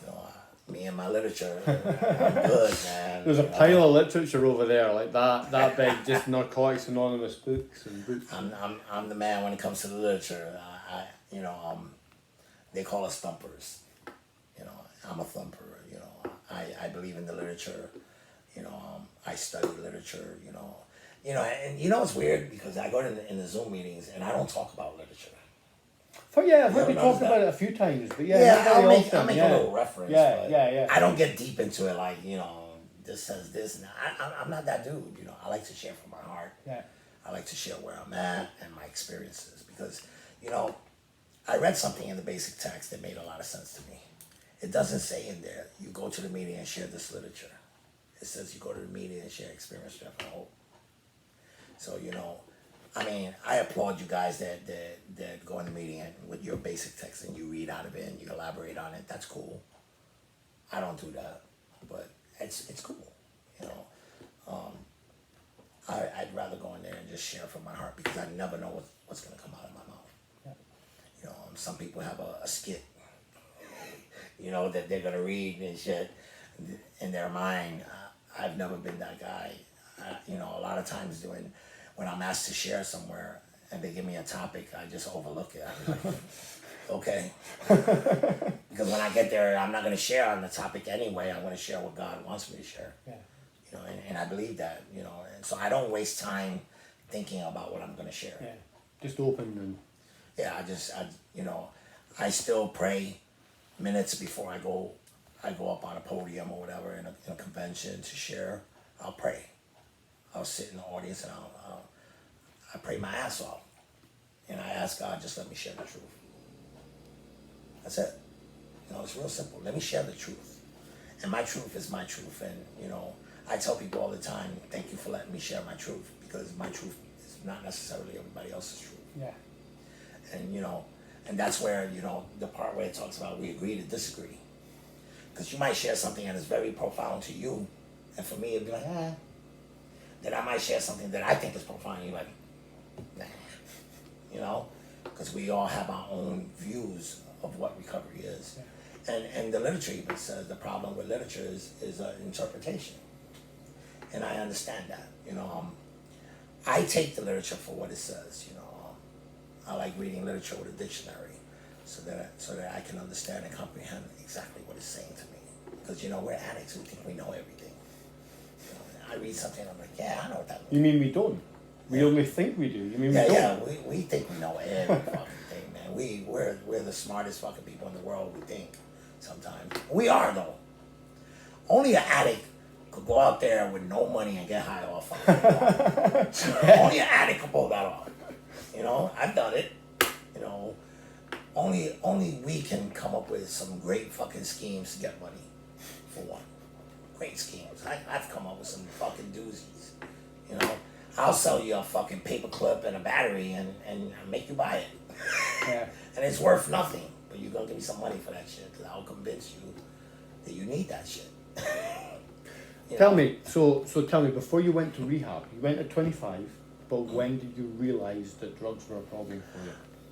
You know, me and my literature, I'm good, man. There's a pile of literature over there, like that big, just Narcotics Anonymous books and books. I'm the man when it comes to the literature. You know, they call us thumpers. You know, I'm a thumper. You know, I believe in the literature. You know, I study literature. You know, and you know it's weird because I go in the Zoom meetings and I don't talk about literature. I've heard you talk about it a few times, but I'll make a little reference. Yeah. I don't get deep into it like, you know, this says this. And I'm not that dude. You know, I like to share from my heart. Yeah. I like to share where I'm at and my experiences because, you know, I read something in the basic text that made a lot of sense to me. It doesn't say in there, you go to the meeting and share this literature. It says you go to the meeting and share experience, strength, and hope. So, you know, I mean, I applaud you guys that go in the meeting and with your basic text and you read out of it and you elaborate on it. That's cool. I don't do that, but it's cool. You know, I'd rather go in there and just share from my heart because I never know what's gonna come out of my mouth. Yeah. You know, some people have a skit, you know, that they're gonna read and shit in their mind. I've never been that guy. You know, a lot of times when I'm asked to share somewhere and they give me a topic, I just overlook it. I'm like, okay. Because when I get there, I'm not going to share on the topic anyway. I'm going to share what God wants me to share. Yeah. You know, and I believe that, you know, and so I don't waste time thinking about what I'm going to share. Yeah. Just open and... Yeah, you know, I still pray minutes before I go up on a podium or whatever in a convention to share. I'll pray. I'll sit in the audience and I pray my ass off. And I ask God, just let me share the truth. That's it. You know, it's real simple. Let me share the truth. And my truth is my truth. And, you know, I tell people all the time, thank you for letting me share my truth, because my truth is not necessarily everybody else's truth. Yeah. And, you know, and that's where, you know, the part where it talks about we agree to disagree. Because you might share something that is very profound to you, and for me it'd be like, Then I might share something that I think is profound, and you're like, nah. You know? Because we all have our own views of what recovery is. Yeah. And the literature even says the problem with literature is interpretation. And I understand that. You know, I take the literature for what it says, you know. I like reading literature with a dictionary. so that I can understand and comprehend exactly what it's saying to me. Because we're addicts. We think we know everything. I read something, I'm like, yeah, I know what that means. You mean we don't? We only think we do. You mean we don't? Yeah, we think we know every fucking thing, man. We're the smartest fucking people in the world, we think, sometimes. We are, though. Only an addict could go out there with no money and get high off fucking marijuana. Only an addict could pull that off. I've done it. Only we can come up with some great fucking schemes to get money, for one. Great schemes. I've come up with some fucking doozies. I'll sell you a fucking paper clip and a battery and make you buy it. Yeah. And it's worth nothing, but you're gonna give me some money for that shit, because I'll convince you that you need that shit. Tell me, so tell me, before you went to rehab, you went at 25, but when did you realise that drugs were a problem for you?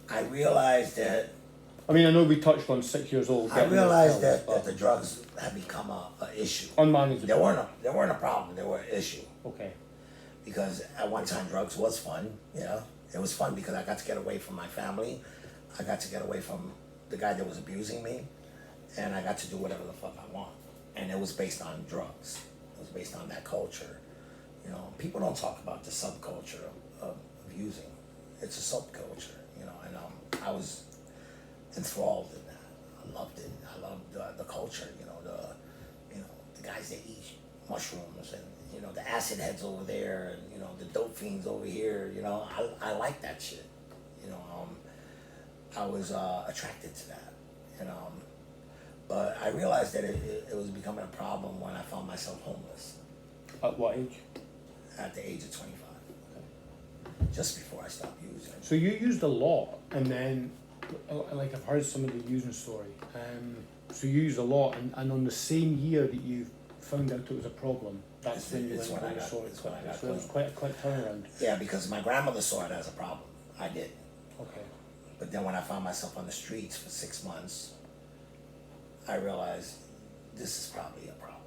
I realized that. I mean, I know we touched on 6 years old. I realized that the drugs had become a issue. Unmanageable. They weren't a problem. They were an issue. Okay. Because at one time drugs was fun. It was fun because I got to get away from my family. I got to get away from the guy that was abusing me, and I got to do whatever the fuck I want. And it was based on drugs. It was based on that culture. People don't talk about the subculture of using. It's a subculture. And I was enthralled in that. I loved it. I loved the culture. The guys that eat mushrooms and the acid heads over there, and the dope fiends over here. I like that shit. I was attracted to that. But I realized that it was becoming a problem when I found myself homeless. At what age? At the age of 25. Okay. Just before I stopped using. So you used a lot, and then, like I've heard some of the using story. So you used a lot, and on the same year that you found out it was a problem, that's when you went to the source. So it was quite a quick turnaround. Yeah, because my grandmother saw it as a problem. I did. Okay. But then when I found myself on the streets for 6 months, I realized this is probably a problem.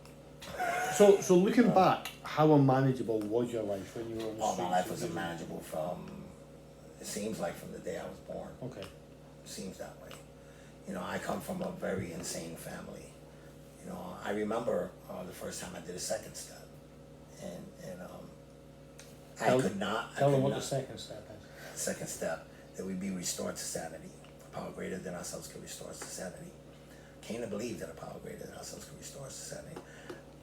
So looking back, how unmanageable was your life when you were on the streets? My life was unmanageable it seems like from the day I was born. Okay. It seems that way. I come from a very insane family. I remember the first time I did a second step. I could not. Tell them what the second step is. Second step, that we be restored to sanity. A power greater than ourselves can restore us to sanity. Came to believe that a power greater than ourselves can restore us to sanity.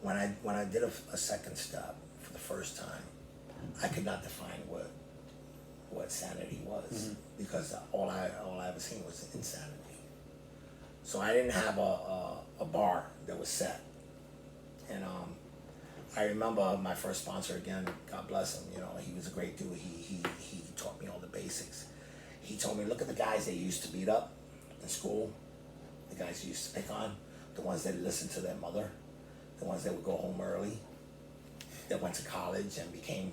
When I did a second step for the first time, I could not define what sanity was, because all I ever seen was insanity. So I didn't have a bar that was set. And I remember my first sponsor, again, God bless him, he was a great dude. He taught me all the basics. He told me, look at the guys that you used to beat up in school, the guys you used to pick on, the ones that listened to their mother, the ones that would go home early, that went to college and became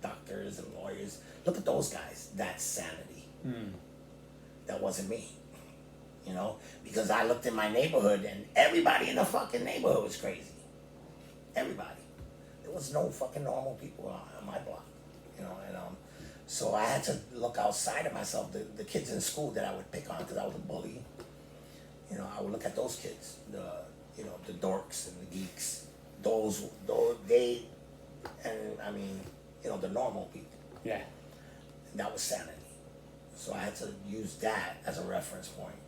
doctors and lawyers. Look at those guys. That's sanity. That wasn't me. Because I looked in my neighborhood and everybody in the fucking neighborhood was crazy. Everybody. There was no fucking normal people on my block. So I had to look outside of myself. The kids in school that I would pick on because I was a bully. I would look at those kids, the dorks and the geeks. Those they, and I mean, the normal people. Yeah. And that was sanity. So I had to use that as a reference point.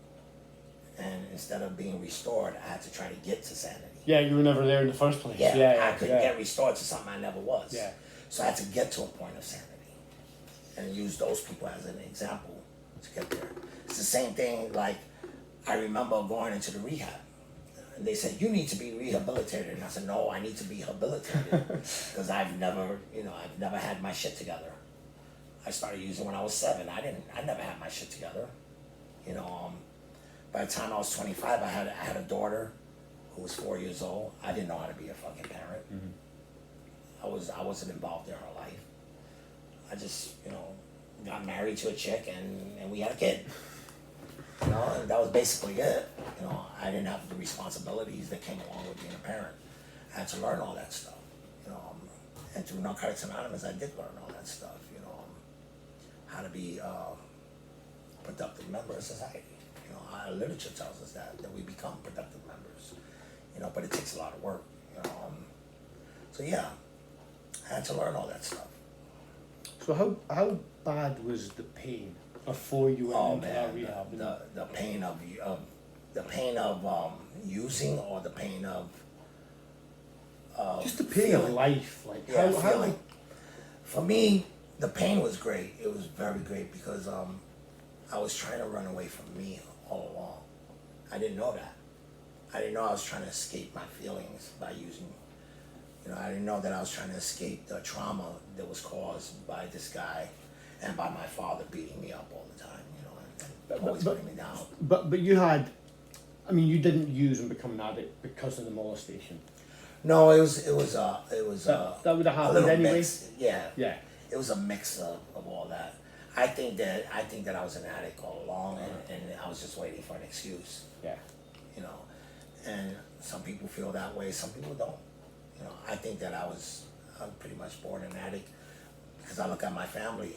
And instead of being restored, I had to try to get to sanity. Yeah, you were never there in the first place. I couldn't get restored to something I never was. Yeah. So I had to get to a point of sanity. And use those people as an example to get there. It's the same thing, like, I remember going into the rehab. And they said, you need to be rehabilitated. And I said, no, I need to be habilitated. Because I've never had my shit together. I started using when I was 7. I never had my shit together. By the time I was 25, I had a daughter who was 4 years old. I didn't know how to be a fucking parent. I wasn't involved in her life. I just, got married to a chick and we had a kid. And that was basically it. I didn't have the responsibilities that came along with being a parent. I had to learn all that stuff. And through Narcotics Anonymous, I did learn all that stuff. How to be a productive member of society. Our literature tells us that we become productive members. But it takes a lot of work. So yeah, I had to learn all that stuff. So how bad was the pain before you went into that rehab? The pain of using, or the pain of just the pain feeling. of life, like Yeah, how feeling. For me, the pain was great. It was very great because I was trying to run away from me all along. I didn't know that. I didn't know I was trying to escape my feelings by using. I didn't know that I was trying to escape the trauma that was caused by this guy and by my father beating me up all the time, and always putting me down. But you had, I mean, you didn't use and become an addict because of the molestation. No, it was That would have a happened little anyway. mix. Yeah. Yeah. It was a mix of all that. I think that I was an addict all along, and I was just waiting for an excuse. Yeah. And some people feel that way, some people don't. I think that I'm pretty much born an addict because I look at my family.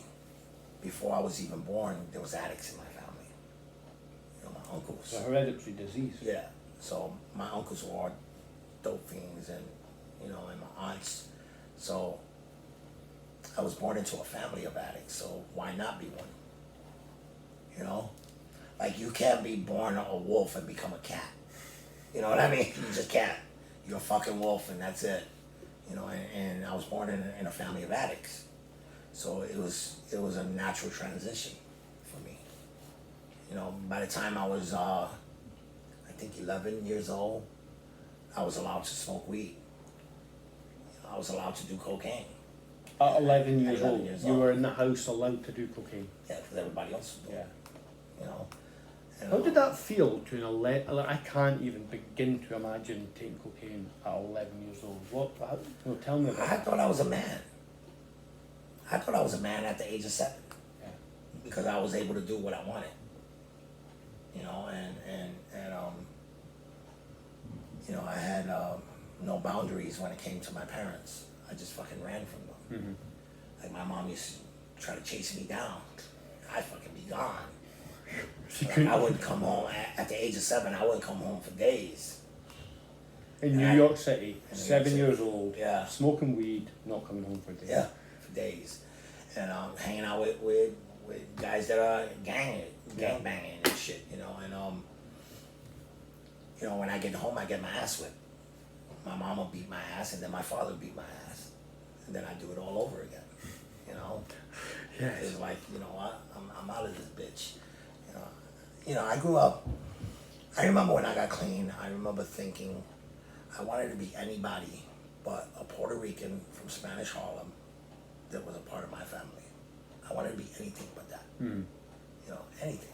Before I was even born, there was addicts in my family. My uncles. It's a hereditary disease. Yeah. So my uncles were all dope fiends, and and my aunts. So I was born into a family of addicts. So why not be one? Like you can't be born a wolf and become a cat. You know what I mean? You're just a cat. You're a fucking wolf, and that's it. And I was born in a family of addicts. So it was a natural transition for me. By the time I was, I think 11 years old, I was allowed to smoke weed. I was allowed to do cocaine. At 11 years 11 old, years you old. were in the house allowed to do cocaine. Yeah, because everybody else was doing it. And, How did that feel to an 11? Like, I can't even begin to imagine taking cocaine at 11 years old. Tell me about I that. thought I was a man. I thought I was a man at the age of 7. Yeah. Because I was able to do what I wanted. I had no boundaries when it came to my parents. I just fucking ran from them. Mm-hmm. Like my mom used to try to chase me down. I'd fucking be gone. I wouldn't come home at the age of 7. I wouldn't come home for days. In New York City, in New 7 York City. years old, Yeah. smoking weed, not coming home for a day. Yeah, for days, and hanging out with guys that are gang banging and shit. And when I get home, I get my ass whipped. My mama beat my ass, and then my father beat my ass, and then I do it all over again. Yes. It's like, what? I'm out of this bitch. I grew up. I remember when I got clean. I remember thinking I wanted to be anybody but a Puerto Rican from Spanish Harlem that was a part of my family. I wanted to be anything but that. Mm. Anything.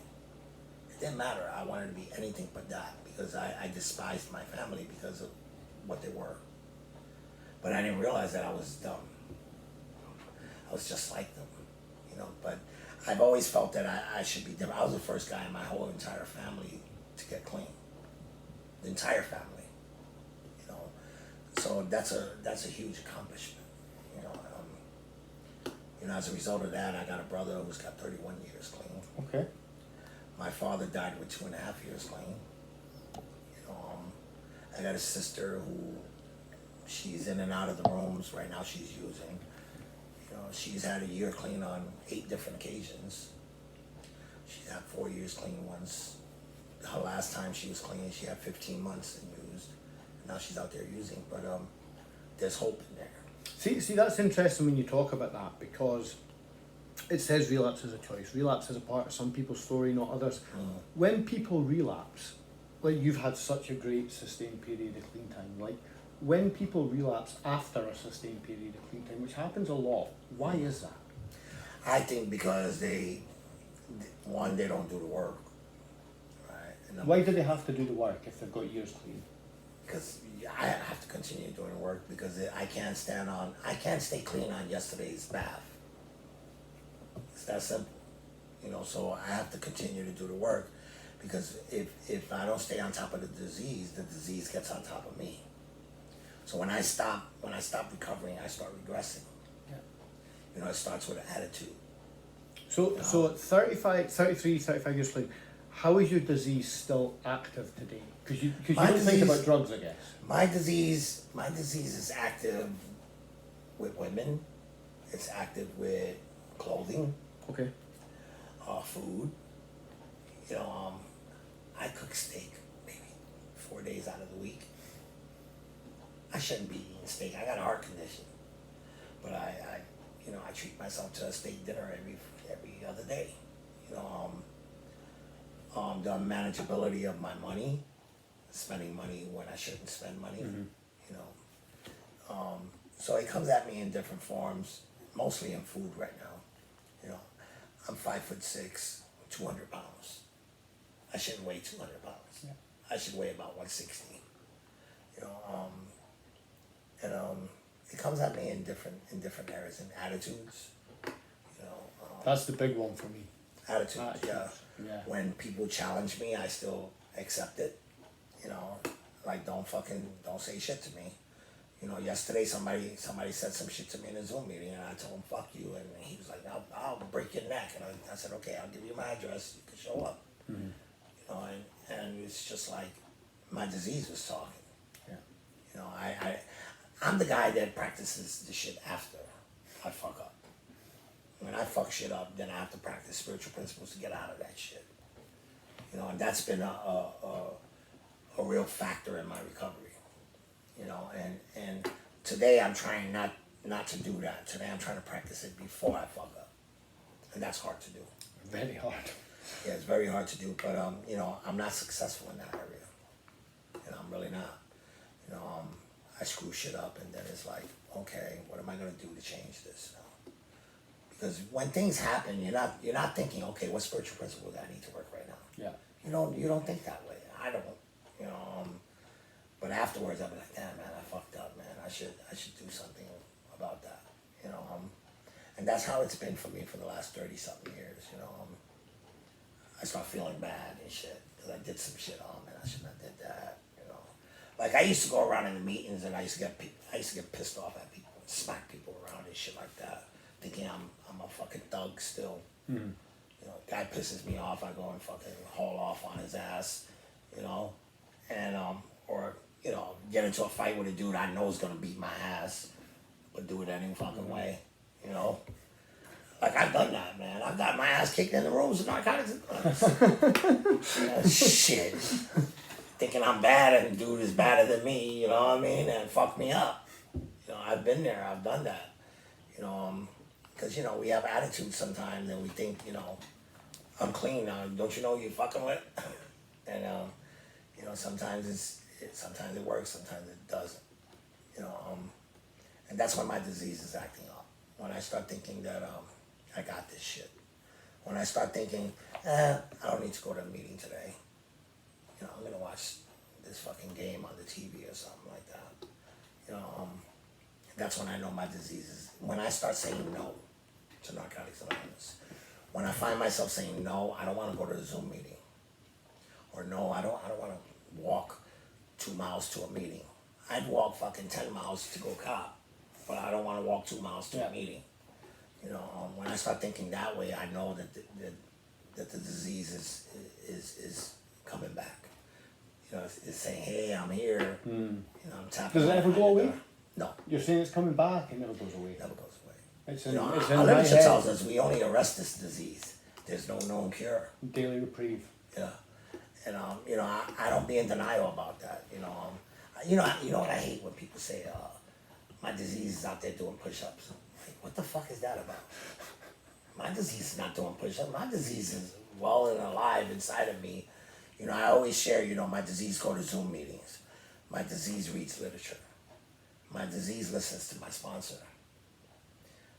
It didn't matter. I wanted to be anything but that because I despised my family because of what they were. But I didn't realize that I was dumb. I was just like them, but I've always felt that I should be different. I was the first guy in my whole entire family to get clean. The entire family. So that's a huge accomplishment. As a result of that, I got a brother who's got 31 years clean. Okay. My father died with 2.5 years clean. I got a sister who she's in and out of the rooms right now. She's using. She's had a year clean on 8 different occasions. She's had 4 years clean once. Her last time she was clean, she had 15 months and used. Now she's out there using, but there's hope in there. See, that's interesting when you talk about that because it says relapse is a choice. Relapse is a part of some people's story, not others. Mm. When people relapse, like you've had such a great sustained period of clean time, like when people relapse after a sustained period of clean time, which happens a lot, why is that? I think because they don't do the work, right? And Why do they have to do the work if they've got years clean? because I have to continue doing work because I can't stay clean on yesterday's bath. It's that simple, so I have to continue to do the work because if I don't stay on top of the disease gets on top of me. So when I stop recovering, I start regressing. Yeah. It starts with an attitude. So at 35 years clean, How is your disease still active today? Because you My don't think disease- about drugs, I guess. My disease is active with women. It's active with clothing, Okay. food. You know, I cook steak maybe 4 days out of the week. I shouldn't be eating steak. I got a heart condition, but I treat myself to a steak dinner every other day. You know, the manageability of my money, spending money when I shouldn't spend money. You know, so it comes at me in different forms, mostly in food right now. You know, I'm 5'6", 200 pounds. I shouldn't weigh 200 pounds. Yeah. I should weigh about 160. You know, it comes at me in different areas and attitudes. You know, That's the big one for me. attitudes. Yeah. Attitudes, yeah. When people challenge me, I still accept it. You know, like don't say shit to me. You know, yesterday somebody said some shit to me in a Zoom meeting, and I told him fuck you, and he was like, I'll break your neck, and I said, okay, I'll give you my address, you can show up. You know, and it's just like my disease was talking. Yeah. You know, I'm the guy that practices the shit after I fuck up. When I fuck shit up, then I have to practice spiritual principles to get out of that shit. You know, and that's been a real factor in my recovery. You know, and today I'm trying not to do that. Today I'm trying to practice it before I fuck up, and that's hard to do. Very hard. Yeah, it's very hard to do, but you know, I'm not successful in that area. You know, I'm really not. You know, I screw shit up, and then it's like, okay, what am I gonna do to change this now? Because when things happen, you're not thinking, okay, what spiritual principle do I need to work right now? Yeah. You don't think that way. I don't. You know, but afterwards I'll be like, damn man, I fucked up, man. I should do something about that. You know, and that's how it's been for me for the last 30-something years. You know, I start feeling bad and shit because I did some shit. Oh man, I shouldn't have did that. You know, like I used to go around in the meetings and I used to get pissed off at people, and smack people around and shit like that, thinking I'm a fucking thug still. You know, guy pisses me off, I go and fucking haul off on his ass. You know, and or you know, get into a fight with a dude I know is gonna beat my ass, but do it any fucking way. You know. Like, I've done that, man. I've got my ass kicked in the rooms of narcotics and drugs. You know, shit. Thinking I'm bad and the dude is badder than me, you know what I mean? And fuck me up. You know, I've been there. I've done that. You know, because, you know, we have attitudes sometimes and we think, you know, I'm clean now. Don't you know who you're fucking with? And, you know, sometimes sometimes it works, sometimes it doesn't. You know, and that's when my disease is acting up. When I start thinking that, I got this shit. When I start thinking, I don't need to go to a meeting today. You know, I'm gonna watch this fucking game on the TV or something like that. You know, that's when I know my disease is. When I start saying no to Narcotics Anonymous. When I find myself saying no, I don't want to go to a Zoom meeting. Or no, I don't want to walk 2 miles to a meeting. I'd walk fucking 10 miles to go cop, but I don't want to walk 2 miles to a meeting. You know, when I start thinking that way, I know that the disease is coming back. You know, it's saying, hey, I'm here. You know, I'm tapping. Does it ever go away? No. You're saying it's coming back and never goes away. It never goes away. It's You in, know, it's our in my literature head. tells us we only arrest this disease. There's no known cure. Daily reprieve. Yeah. And you know, I don't be in denial about that. You know, you know what I hate when people say, my disease is out there doing push-ups. Like, what the fuck is that about? My disease is not doing push-ups. My disease is well and alive inside of me. You know, I always share, you know, my disease go to Zoom meetings. My disease reads literature. My disease listens to my sponsor.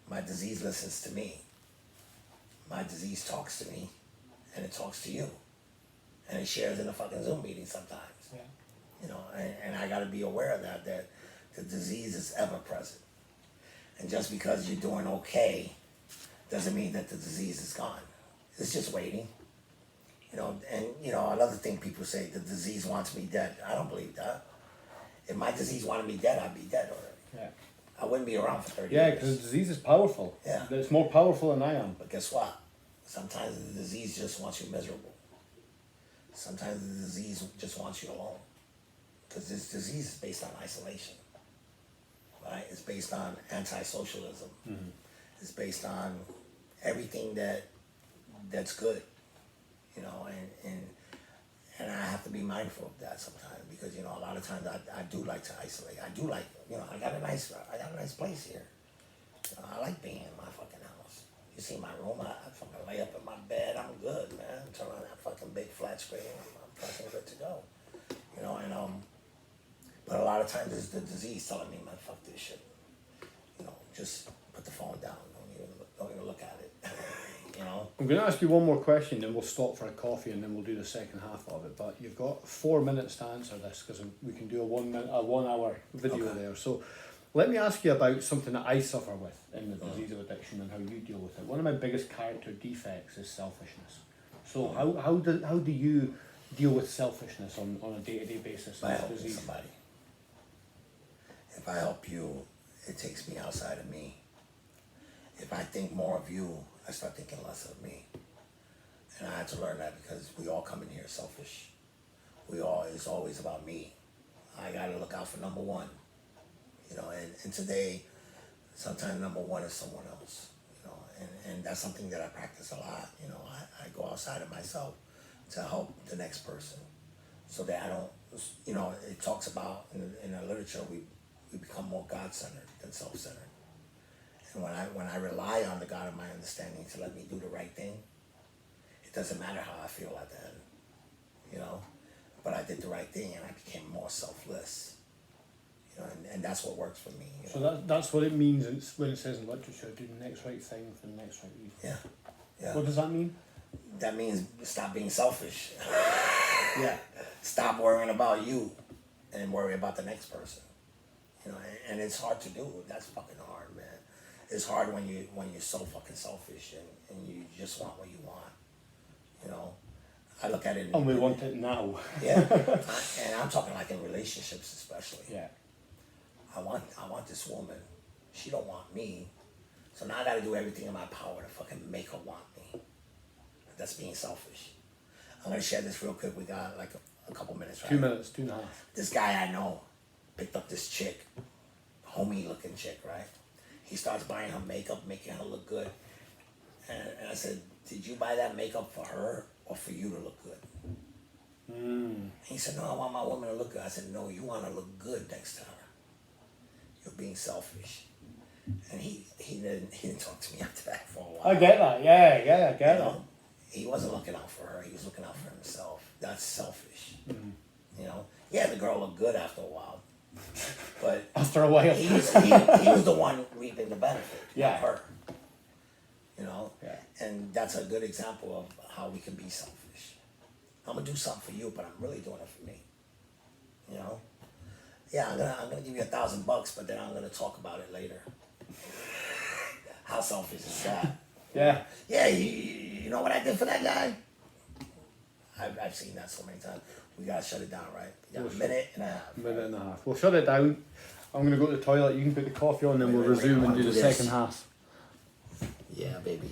My disease listens to me. My disease talks to me, and it talks to you. And it shares in a fucking Zoom meeting sometimes. Yeah. You know, and I gotta be aware of that the disease is ever present. And just because you're doing okay doesn't mean that the disease is gone. It's just waiting. You know, and you know, another thing people say, the disease wants me dead. I don't believe that. If my disease wanted me dead, I'd be dead already. Yeah. I wouldn't be around for 30 Yeah, years. because the disease is powerful. Yeah. It's more powerful than I am. But guess what? Sometimes the disease just wants you miserable. Sometimes the disease just wants you alone. Because this disease is based on isolation. Right? It's based on anti-socialism. It's based on everything that's good. You know, and I have to be mindful of that sometimes because, you know, a lot of times I do like to isolate. I do like, you know, I got a nice place here. You know, I like being in my fucking house. You see my room, I fucking lay up in my bed, I'm good, man. Turn on that fucking big flat screen, I'm fucking good to go. You know, and but a lot of times it's the disease telling me, man, fuck this shit. You know, just put the phone down, don't even look at it. You know? I'm going to ask you one more question, then we'll stop for a coffee, and then we'll do the second half of it. But you've got 4 minutes to answer this because we can do a 1 hour video Okay. there. So let me ask you about something that I suffer with in the disease of addiction and how you deal with it. One of my biggest character defects is selfishness. So how do you deal with selfishness on a day-to-day basis in By this helping disease? somebody. If I help you, it takes me outside of me. If I think more of you, I start thinking less of me. And I had to learn that because we all come in here selfish. It's always about me. I gotta look out for number one. You know, and today, sometimes number one is someone else. You know, and that's something that I practice a lot. You know, I go outside of myself to help the next person. So that I don't, you know, it talks about in the literature, we become more God-centered than self-centered. And when I rely on the God of my understanding to let me do the right thing, it doesn't matter how I feel at the end, you know. But I did the right thing and I became more selfless, you know. And that's what works for me. You know? So that's what it means when it says in literature, do the next right thing for the next right reason. Yeah. What does that mean? That means stop being selfish. Yeah. Stop worrying about you and worry about the next person. You know, and it's hard to do. That's fucking hard, man. It's hard when you're so fucking selfish and you just want what you want. You know, I look at it. And we want it now. Yeah, and I'm talking like in relationships especially. Yeah. I want this woman. She don't want me, so now I got to do everything in my power to fucking make her want me. That's being selfish. I'm gonna share this real quick. We got like a couple minutes, right? 2 minutes, 2.5. This guy I know picked up this chick, homie looking chick, right? He starts buying her makeup, making her look good. And I said, did you buy that makeup for her or for you to look good? He said, no, I want my woman to look good. I said, no, you want to look good next to her. You're being selfish. And he didn't talk to me after that for a while. I get that, yeah, I get You that. know, he wasn't looking out for her. He was looking out for himself. That's selfish. You know, yeah, the girl looked good after a while, but After a while. he was the one reaping the benefit, Yeah. not her. You know, Yeah. and that's a good example of how we can be selfish. I'm gonna do something for you, but I'm really doing it for me. You know, yeah, I'm gonna give you $1,000, but then I'm gonna talk about it later. How selfish is that? Yeah. Yeah, you know what I did for that guy? I've seen that so many times. We gotta shut it down, right? We got a minute and a half. Minute and a half. We'll shut it down. I'm going to go to the toilet. You can put the coffee on, then we'll Wait, resume I and wanna do the do this. second half. Yeah, baby.